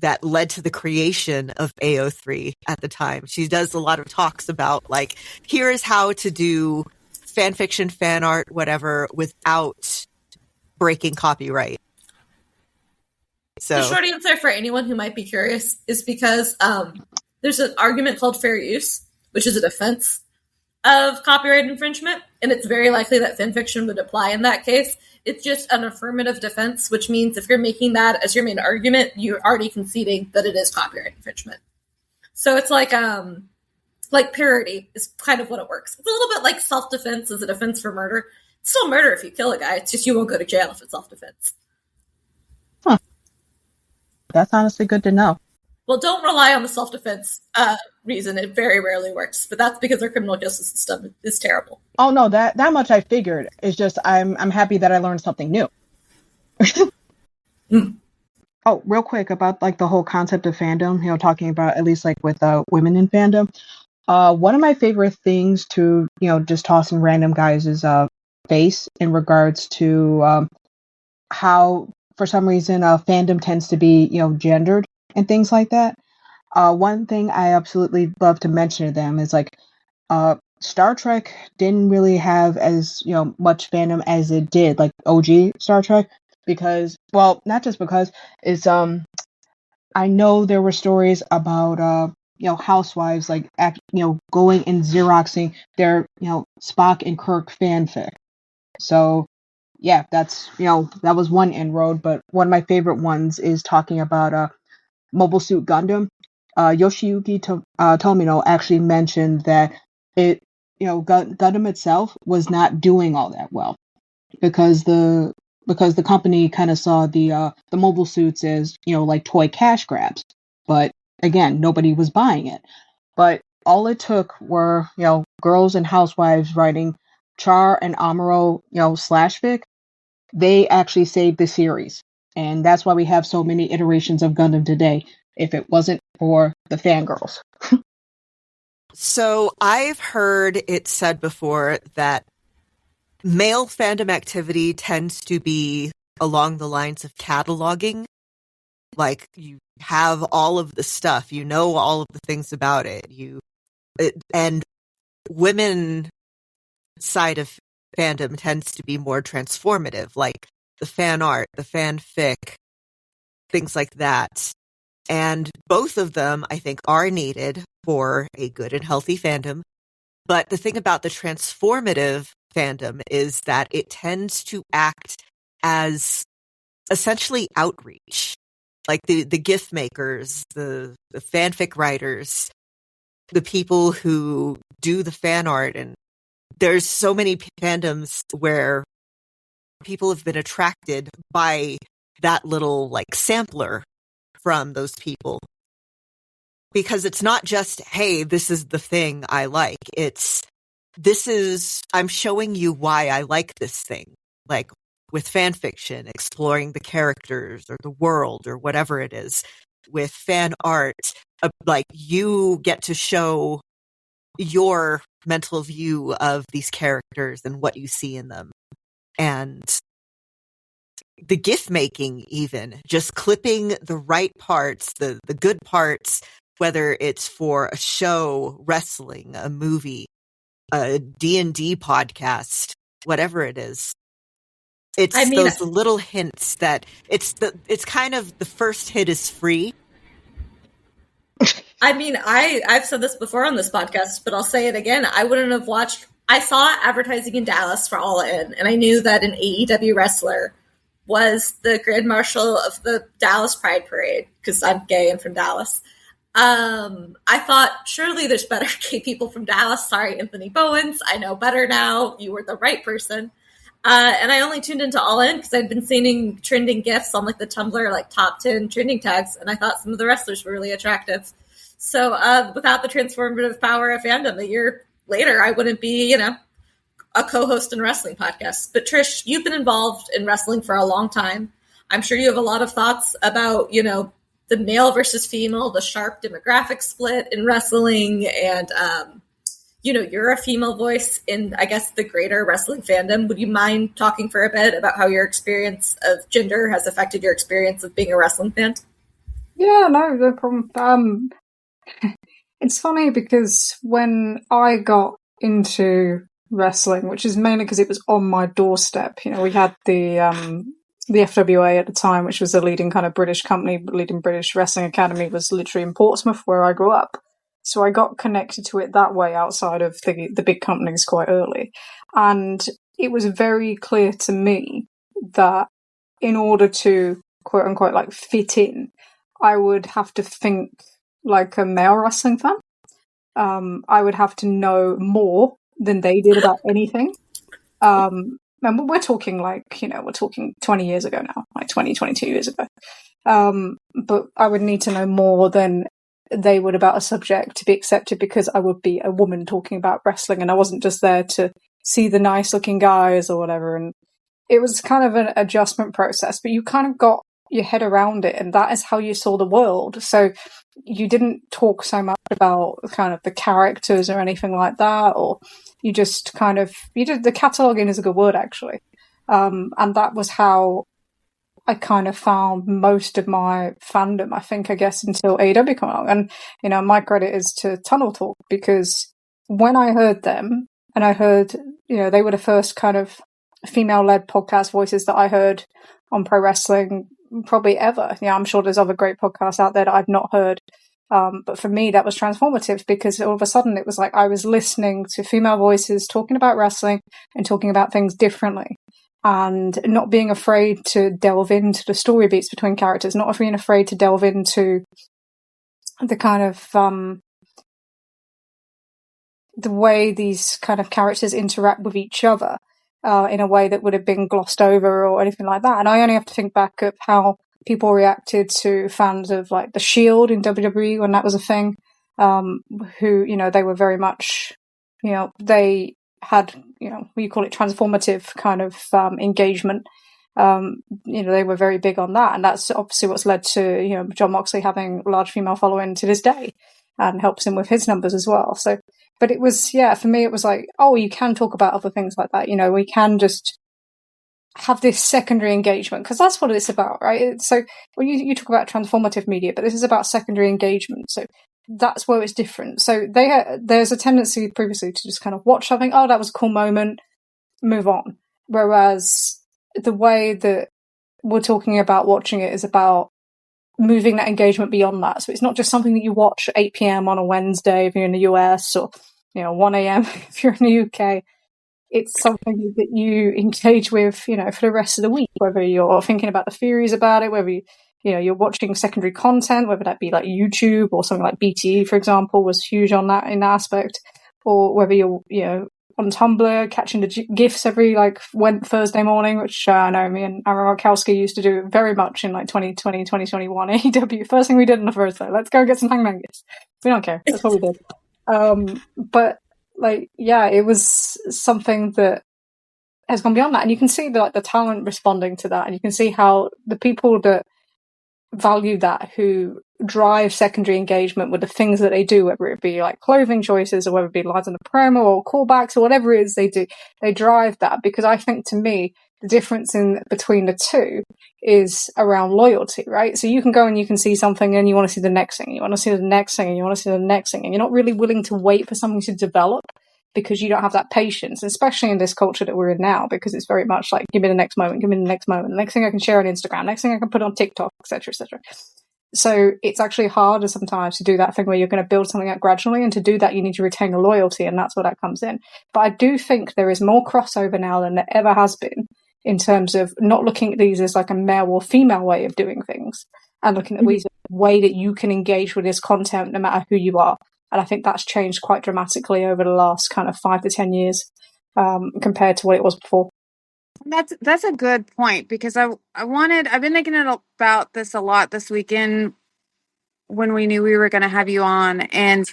that led to the creation of AO3 at the time. She does a lot of talks about, like, here is how to do fan fiction, fan art, whatever, without breaking copyright. So the short answer for anyone who might be curious is because there's an argument called fair use, which is a defense of copyright infringement, and it's very likely that fanfiction would apply in that case. It's just an affirmative defense, which means if you're making that as your main argument, you're already conceding that it is copyright infringement. So it's like parody is kind of what it works. It's a little bit like self-defense as a defense for murder. It's still murder if you kill a guy. It's just you won't go to jail if it's self-defense. Huh. That's honestly good to know. Well, don't rely on the self-defense reason. It very rarely works, but that's because our criminal justice system is terrible. Oh no, that much I figured. It's just I'm happy that I learned something new. Oh, real quick about like the whole concept of fandom, talking about at least like with women in fandom. One of my favorite things to, just toss in random guys' face in regards to how for some reason fandom tends to be, gendered and things like that. One thing I absolutely love to mention to them is like Star Trek didn't really have as much fandom as it did, like OG Star Trek, because, well, not just because it's I know there were stories about housewives like going and Xeroxing their Spock and Kirk fanfic. So yeah, that's that was one inroad, but one of my favorite ones is talking about Mobile Suit Gundam. Yoshiyuki Tomino actually mentioned that it Gundam itself was not doing all that well because the company kind of saw the mobile suits as like toy cash grabs, but again nobody was buying it. But all it took were girls and housewives writing Char and Amuro slash fic. They actually saved the series, and that's why we have so many iterations of Gundam today. If it wasn't for the fangirls. So I've heard it said before that male fandom activity tends to be along the lines of cataloging. Like, you have all of the stuff, all of the things about it. And women side of fandom tends to be more transformative, like the fan art, the fanfic, things like that. And both of them, I think, are needed for a good and healthy fandom. But the thing about the transformative fandom is that it tends to act as essentially outreach. Like the GIF makers, the fanfic writers, the people who do the fan art. And there's so many fandoms where people have been attracted by that little like sampler from those people, because it's not just, hey, this is the thing I like. I'm showing you why I like this thing. Like with fan fiction, exploring the characters or the world or whatever it is. With fan art, like you get to show your mental view of these characters and what you see in them. And the GIF making, even just clipping the right parts, the good parts, whether it's for a show, wrestling, a movie, a D&D podcast, whatever it is. It's those little hints that it's kind of the first hit is free. I mean, I've said this before on this podcast, but I'll say it again. I wouldn't have watched. I saw advertising in Dallas for All In, and I knew that an AEW wrestler was the Grand Marshal of the Dallas Pride Parade, because I'm gay and from Dallas. I thought, surely there's better gay people from Dallas. Sorry, Anthony Bowens. I know better now. You were the right person. And I only tuned into All In because I'd been seeing trending GIFs on like the Tumblr, like top 10 trending tags, and I thought some of the wrestlers were really attractive. So without the transformative power of fandom, a year later, I wouldn't be, a co-host in a wrestling podcast. But Trish, you've been involved in wrestling for a long time. I'm sure you have a lot of thoughts about, the male versus female, the sharp demographic split in wrestling, and, you're a female voice in, I guess, the greater wrestling fandom. Would you mind talking for a bit about how your experience of gender has affected your experience of being a wrestling fan? Yeah, no problem. It's funny because when I got into wrestling, which is mainly because it was on my doorstep, we had the FWA at the time, which was the leading kind of British company, leading British wrestling academy, was literally in Portsmouth, where I grew up. So I got connected to it that way outside of the big companies quite early. And it was very clear to me that in order to, quote unquote, like fit in, I would have to think like a male wrestling fan. I would have to know more than they did about anything. And we're talking we're talking 20 years ago now, like 20, 22 years ago. But I would need to know more than they would about a subject to be accepted, because I would be a woman talking about wrestling, and I wasn't just there to see the nice looking guys or whatever. And it was kind of an adjustment process, but you kind of got your head around it, and that is how you saw the world. So you didn't talk so much about kind of the characters or anything like that, or you just the cataloguing is a good word, actually. And that was how I kind of found most of my fandom, I guess, until AEW came along. And, my credit is to Tunnel Talk, because when I heard them, and I heard, they were the first kind of female-led podcast voices that I heard on pro wrestling probably ever. I'm sure there's other great podcasts out there that I've not heard. But for me, that was transformative, because all of a sudden it was like I was listening to female voices talking about wrestling and talking about things differently, and not being afraid to delve into the story beats between characters, not being afraid to delve into the kind of the way these kind of characters interact with each other in a way that would have been glossed over or anything like that. And I only have to think back of how people reacted to fans of like The Shield in WWE when that was a thing, who, they were very much, they had, we call it transformative kind of engagement. They were very big on that. And that's obviously what's led to, John Moxley having a large female following to this day, and helps him with his numbers as well. So, but it was, for me, it was like, oh, you can talk about other things like that. We can just have this secondary engagement, because that's what it's about, right? So, well, you talk about transformative media, but this is about secondary engagement. So that's where it's different. So there's a tendency previously to just kind of watch something, oh, that was a cool moment, move on. Whereas the way that we're talking about watching it is about moving that engagement beyond that. So it's not just something that you watch at 8 p.m. on a Wednesday if you're in the US, or 1 a.m. if you're in the UK. It's something that you engage with, for the rest of the week, whether you're thinking about the theories about it, whether you're watching secondary content, whether that be like YouTube or something like BTE, for example, was huge on that in that aspect, or whether you're, on Tumblr catching the GIFs every Thursday morning, which I know me and Aaron Rakowski used to do very much in 2020, 2021 AEW. First thing we did on the Thursday, let's go get some Hangman GIFs. We don't care. That's what we did. But it was something that has gone beyond that, and you can see the talent responding to that, and you can see how the people that value that, who drive secondary engagement with the things that they do, whether it be like clothing choices or whether it be lines in the promo or callbacks or whatever it is they do, they drive that, because I think, to me, the difference in between the two is around loyalty, right? So you can go and you can see something and you want to see the next thing, you want to see the next thing, and you want to see the next thing, and you're not really willing to wait for something to develop, because you don't have that patience, especially in this culture that we're in now, because it's very much like, give me the next moment, the next thing I can share on Instagram, next thing I can put on TikTok, etc., etc. So it's actually harder sometimes to do that thing where you're going to build something up gradually, and to do that you need to retain the loyalty, and that's where that comes in. But I do think there is more crossover now than there ever has been, in terms of not looking at these as like a male or female way of doing things, and looking at the way that you can engage with this content no matter who you are. And I think that's changed quite dramatically over the last kind of 5 to 10 years compared to what it was before. That's a good point, because I've been thinking about this a lot this weekend when we knew we were going to have you on. And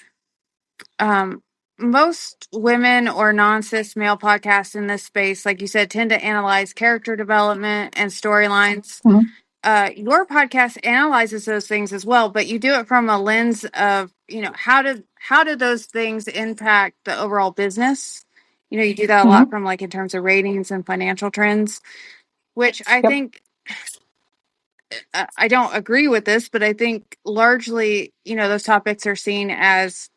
most women or non-cis male podcasts in this space, like you said, tend to analyze character development and storylines. Mm-hmm. Your podcast analyzes those things as well, but you do it from a lens of how do those things impact the overall business? You do that a lot from like in terms of ratings and financial trends, which I think I don't agree with this, but I think largely, those topics are seen as,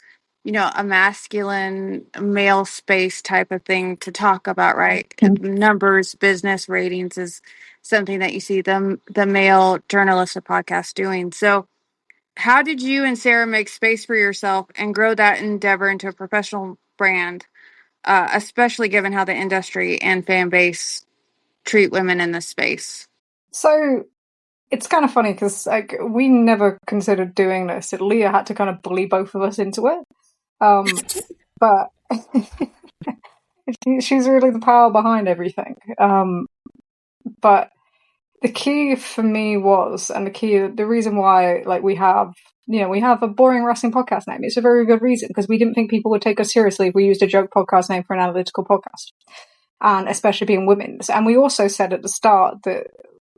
a masculine male space type of thing to talk about, right? Numbers, business ratings is something that you see the male journalists or podcasts doing. So how did you and Sarah make space for yourself and grow that endeavor into a professional brand, especially given how the industry and fan base treat women in this space? So it's kind of funny because like we never considered doing this. Leah had to kind of bully both of us into it. But she's really the power behind everything. But the key for me was, and the reason why, like we have a boring wrestling podcast name. It's a very good reason because we didn't think people would take us seriously if we used a joke podcast name for an analytical podcast, and especially being women's. And we also said at the start that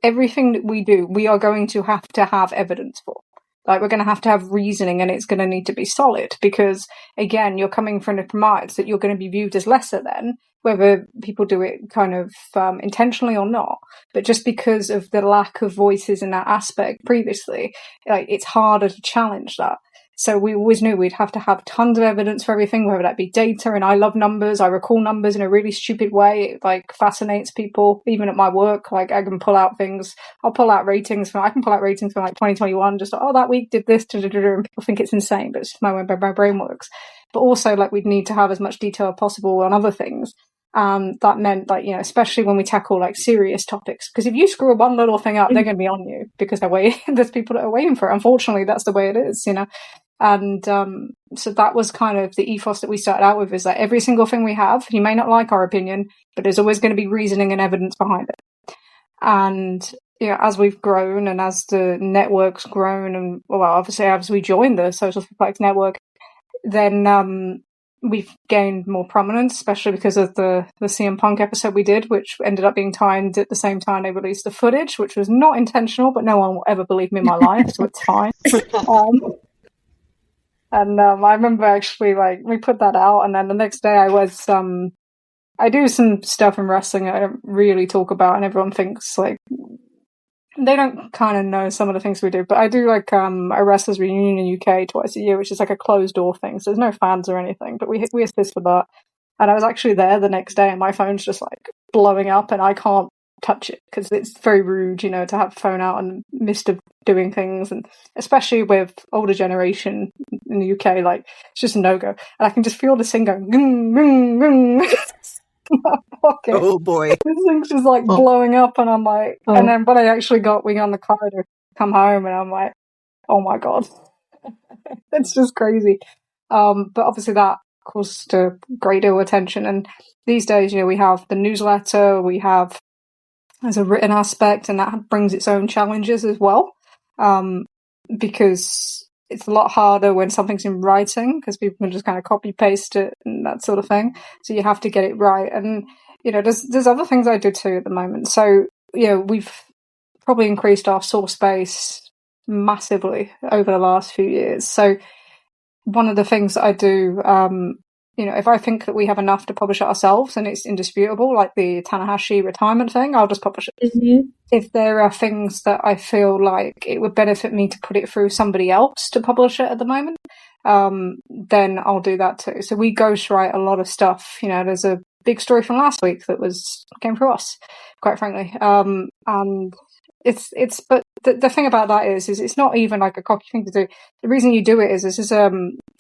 everything that we do, we are going to have evidence for. Like, we're going to have reasoning, and it's going to need to be solid because, again, you're coming from the premise that you're going to be viewed as lesser than, whether people do it kind of intentionally or not. But just because of the lack of voices in that aspect previously, like, it's harder to challenge that. So we always knew we'd have to have tons of evidence for everything, whether that be data. And I love numbers. I recall numbers in a really stupid way. It like fascinates people, even at my work. Like I can pull out things. I can pull out ratings from like 2021. Just like, oh, that week did this, and people think it's insane, but it's just my way my brain works. But also, like, we'd need to have as much detail as possible on other things. That meant, like, especially when we tackle like serious topics, because if you screw one little thing up, they're going to be on you because there's people that are waiting for it. Unfortunately, that's the way it is, And so that was kind of the ethos that we started out with, is that every single thing we have, you may not like our opinion, but there's always going to be reasoning and evidence behind it. And as we've grown and as the network's grown, and well, obviously as we joined the Social Suplex network, then we've gained more prominence, especially because of the CM Punk episode we did, which ended up being timed at the same time they released the footage, which was not intentional, but no one will ever believe me in my life, so it's fine. And I remember actually, like, we put that out, and then the next day I do some stuff in wrestling I don't really talk about, and everyone thinks, like, they don't kind of know some of the things we do, but I do, like, a wrestlers reunion in UK twice a year, which is like a closed door thing, so there's no fans or anything, but we assist with that. And I was actually there the next day, and my phone's just, like, blowing up, and I can't touch it because it's very rude, to have a phone out in the midst of doing things, and especially with older generation in the UK, like, it's just a no-go. And I can just feel this thing going oh boy, this thing's just like blowing up, and I'm like, and then when I actually got on the car to come home, and I'm like, oh my god, it's just crazy. But obviously that caused a great deal of attention, and these days, we have the newsletter, we have as a written aspect, and that brings its own challenges as well, because it's a lot harder when something's in writing, because people can just kind of copy paste it and that sort of thing. So you have to get it right. And there's other things I do too at the moment. So we've probably increased our source base massively over the last few years. So one of the things that I do, if I think that we have enough to publish it ourselves and it's indisputable, like the Tanahashi retirement thing, I'll just publish it. Mm-hmm. If there are things that I feel like it would benefit me to put it through somebody else to publish it at the moment, then I'll do that too. So we ghostwrite a lot of stuff. There's a big story from last week that came through us, quite frankly. And but the thing about that is it's not even like a cocky thing to do. The reason you do it is there's a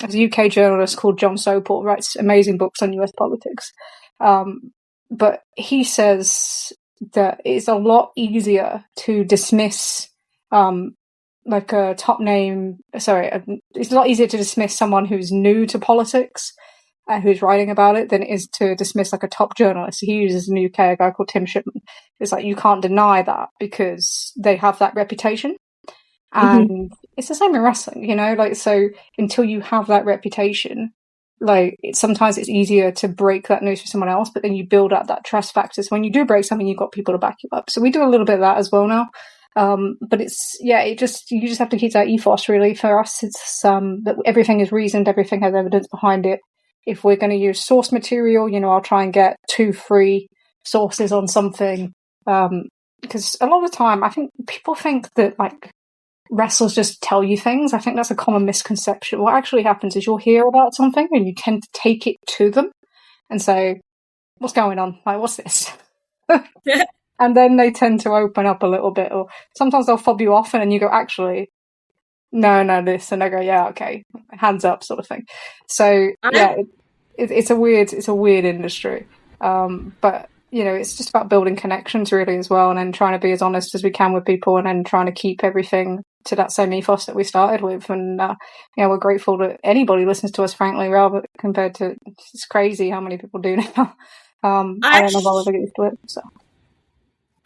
UK journalist called John Sopel, writes amazing books on US politics. But he says that it's a lot easier to dismiss like a top name. It's a lot easier to dismiss someone who's new to politics who's writing about it than it is to dismiss like a top journalist. He uses in the UK a guy called Tim Shipman. It's like you can't deny that because they have that reputation. And it's the same in wrestling, like, so until you have that reputation, like, sometimes it's easier to break that news for someone else, but then you build up that trust factor. So when you do break something, you've got people to back you up. So we do a little bit of that as well now. But you just have to keep that ethos. Really, for us, it's that everything is reasoned, everything has evidence behind it. If we're going to use source material, I'll try and get 2 free sources on something. Because a lot of the time, I think people think that like wrestlers just tell you things. I think that's a common misconception. What actually happens is you'll hear about something and you tend to take it to them and say, "What's going on? Like, what's this?" And then they tend to open up a little bit, or sometimes they'll fob you off, and then you go, "Actually, no, this," and they go, "Yeah, okay, hands up," sort of thing. So yeah, it's a weird industry, but it's just about building connections really as well, and then trying to be as honest as we can with people, and then trying to keep everything to that same ethos that we started with. And we're grateful that anybody listens to us. Frankly, rather compared to, it's crazy how many people do now. I don't know if I'll ever get used to it. So.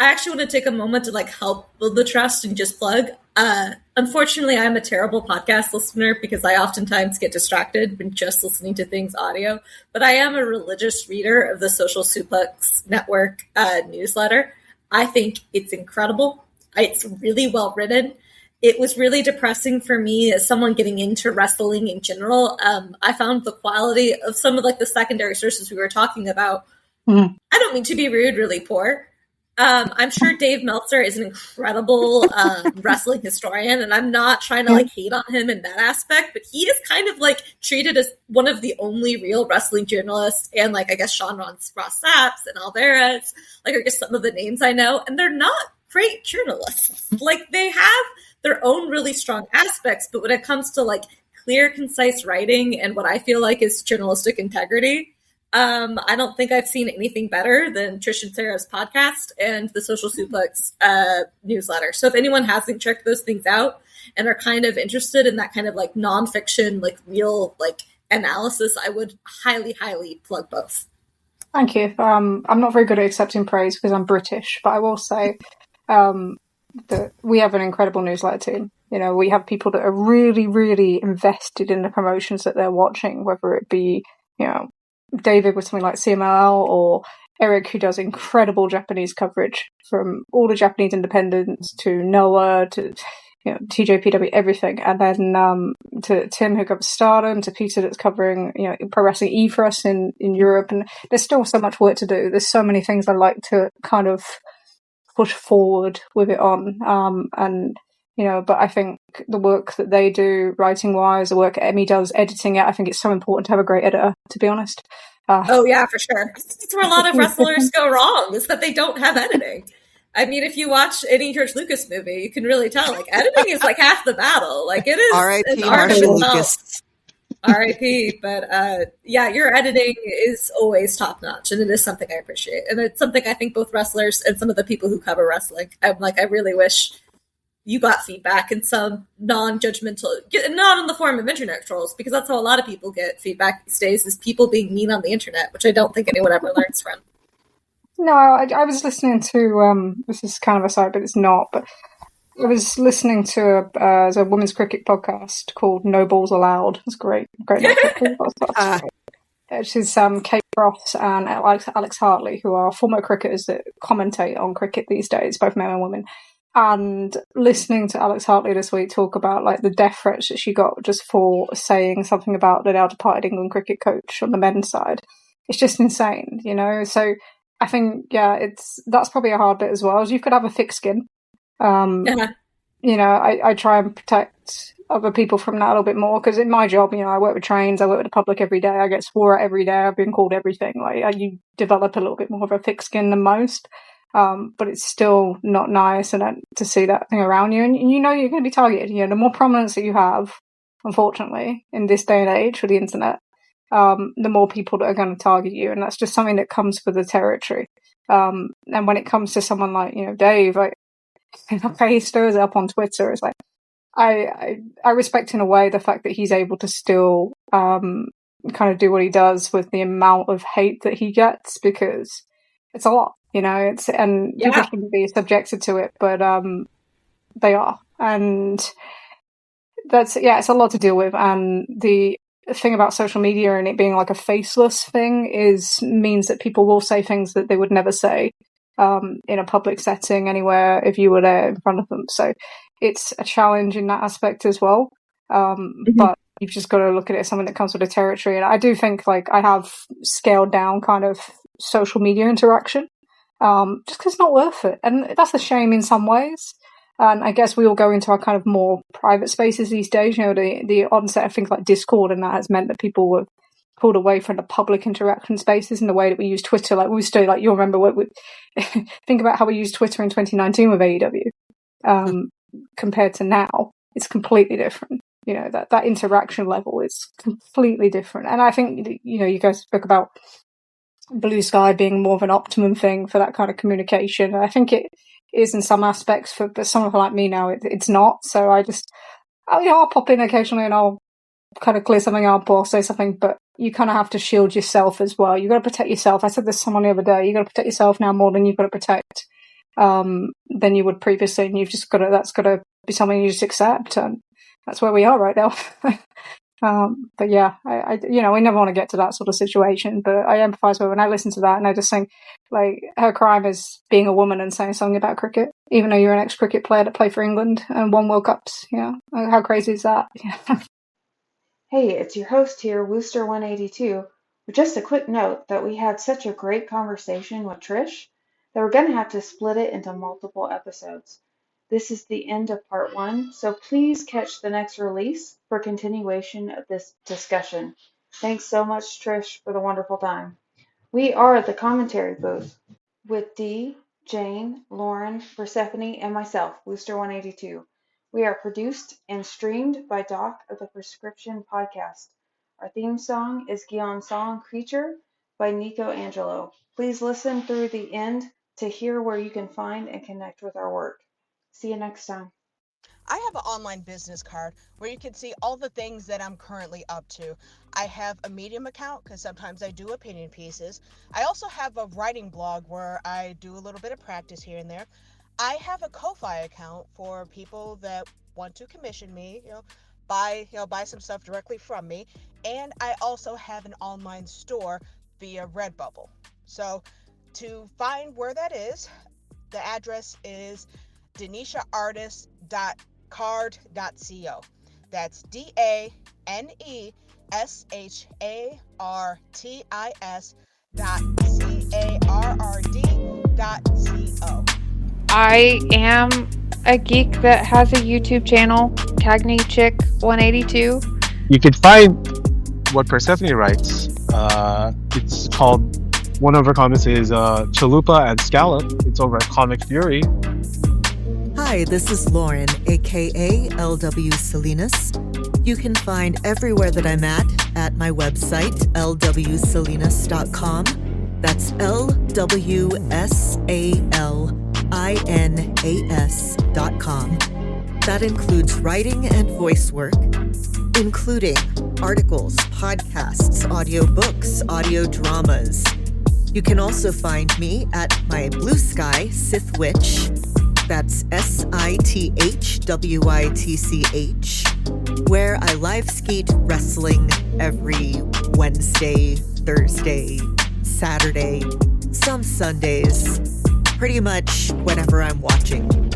I actually want to take a moment to help build the trust and just plug. Unfortunately, I'm a terrible podcast listener because I oftentimes get distracted when just listening to things audio. But I am a religious reader of the Social Suplex Network newsletter. I think it's incredible. It's really well written. It was really depressing for me as someone getting into wrestling in general. I found the quality of some of the secondary sources we were talking about. Mm-hmm. I don't mean to be rude, really poor. I'm sure Dave Meltzer is an incredible wrestling historian, and I'm not trying to hate on him in that aspect, but he is kind of treated as one of the only real wrestling journalists, and I guess Sean Ross Sapps and Alvarez, are just some of the names I know, and they're not great journalists. They have their own really strong aspects, but when it comes to clear, concise writing and what I feel is journalistic integrity, I don't think I've seen anything better than Trish and Sarah's podcast and the Social Suplex newsletter. So if anyone hasn't checked those things out and are kind of interested in that kind of nonfiction, real analysis, I would highly, highly plug both. Thank you. I'm not very good at accepting praise because I'm British, but I will say that we have an incredible newsletter team. We have people that are really, really invested in the promotions that they're watching, whether it be, David with something like CMLL, or Eric, who does incredible Japanese coverage from all the Japanese independents to Noah to TJPW, everything, and then to Tim, who covers Stardom, to Peter that's covering Pro Wrestling E for us in Europe. And there's still so much work to do. There's so many things I like to kind of push forward with it on, but I think the work that they do, writing-wise, the work Emmy does, editing it, I think it's so important to have a great editor, to be honest. Oh, yeah, for sure. That's where a lot of wrestlers go wrong, is that they don't have editing. I mean, if you watch any George Lucas movie, you can really tell, editing is half the battle. It is R.I.P. an art of Marshall itself. Lucas. R.I.P. But, your editing is always top-notch, and it is something I appreciate. And it's something I think both wrestlers and some of the people who cover wrestling, I really wish you got feedback in some non-judgmental, not in the form of internet trolls, because that's how a lot of people get feedback these days, is people being mean on the internet, which I don't think anyone ever learns from. No, I was listening to, this is kind of a side, but it's not, but I was listening to a women's cricket podcast called No Balls Allowed. It's great. She's Kate Ross and Alex Hartley, who are former cricketers that commentate on cricket these days, both men and women. And listening to Alex Hartley this week talk about the death threats that she got just for saying something about the now departed England cricket coach on the men's side, it's just insane, So I think that's probably a hard bit as well. As you could have a thick skin. I try and protect other people from that a little bit more, because in my job, I work with trains, I work with the public every day, I get swore at every day, I've been called everything. You develop a little bit more of a thick skin than most. But it's still not nice to see that thing around you, and you're going to be targeted. The more prominence that you have, unfortunately, in this day and age with the internet, the more people that are going to target you, and that's just something that comes with the territory. And when it comes to someone like Dave, he stirs it up on Twitter. It's I respect in a way the fact that he's able to still kind of do what he does with the amount of hate that he gets, because it's a lot. People shouldn't be subjected to it, but they are, and it's a lot to deal with. And the thing about social media and it being a faceless thing means that people will say things that they would never say in a public setting anywhere if you were there in front of them. So it's a challenge in that aspect as well. But you've just got to look at it as something that comes with the territory. And I do think like I have scaled down kind of social media interaction, just because it's not worth it. And that's a shame in some ways. And I guess we all go into our kind of more private spaces these days. You know, the onset of things like Discord and that has meant that people were pulled away from the public interaction spaces in the way that we use Twitter. Like we used to, like, you'll remember what think about how we used Twitter in 2019 with AEW, compared to now. It's completely different. You know, that interaction level is completely different. And I think, you know, you guys spoke about Blue Sky being more of an optimum thing for that kind of communication. I think it is in some aspects, but someone like me now, it's not. So I'll pop in occasionally and I'll kind of clear something up or say something, but you kind of have to shield yourself as well. You've got to protect yourself. I said this to someone the other day. You've got to protect yourself now more than you've got to protect than you would previously. And you've just got to, that's got to be something you just accept. And that's where we are right now. But yeah, I you know, we never want to get to that sort of situation, but I empathize with her when I listen to that and I just think, like, her crime is being a woman and saying something about cricket, even though you're an ex-cricket player that played for England and won World Cups. You know, how crazy is that? Yeah. Hey, it's your host here, Wooster182, with just a quick note that we had such a great conversation with Trish that we're going to have to split it into multiple episodes. This is the end of part 1, so please catch the next release for continuation of this discussion. Thanks so much, Trish, for the wonderful time. We are the commentary booth with Dee, Jane, Lauren, Persephone, and myself, Wooster182. We are produced and streamed by Doc of the Prescription Podcast. Our theme song is Gyeon Song Creature by Nico Angelo. Please listen through the end to hear where you can find and connect with our work. See you next time. I have an online business card where you can see all the things that I'm currently up to. I have a Medium account because sometimes I do opinion pieces. I also have a writing blog where I do a little bit of practice here and there. I have a Ko-Fi account for people that want to commission me, buy some stuff directly from me. And I also have an online store via Redbubble. So to find where that is, the address is denishaartist.card.co. That's DANISHARTIS.CARRD.co. I am a geek that has a YouTube channel, Cagney Chick 182. You can find what Persephone writes. It's called, one of her comments is Chalupa and Scallop. It's over at Comic Fury. Hi, this is Lauren, aka LW Salinas. You can find everywhere that I'm at my website, lwsalinas.com. That's LWSALINAS.com. That includes writing and voice work, including articles, podcasts, audiobooks, audio dramas. You can also find me at my Blue Sky Sith Witch. That's SITHWITCH, where I live skeet wrestling every Wednesday, Thursday, Saturday, some Sundays, pretty much whenever I'm watching.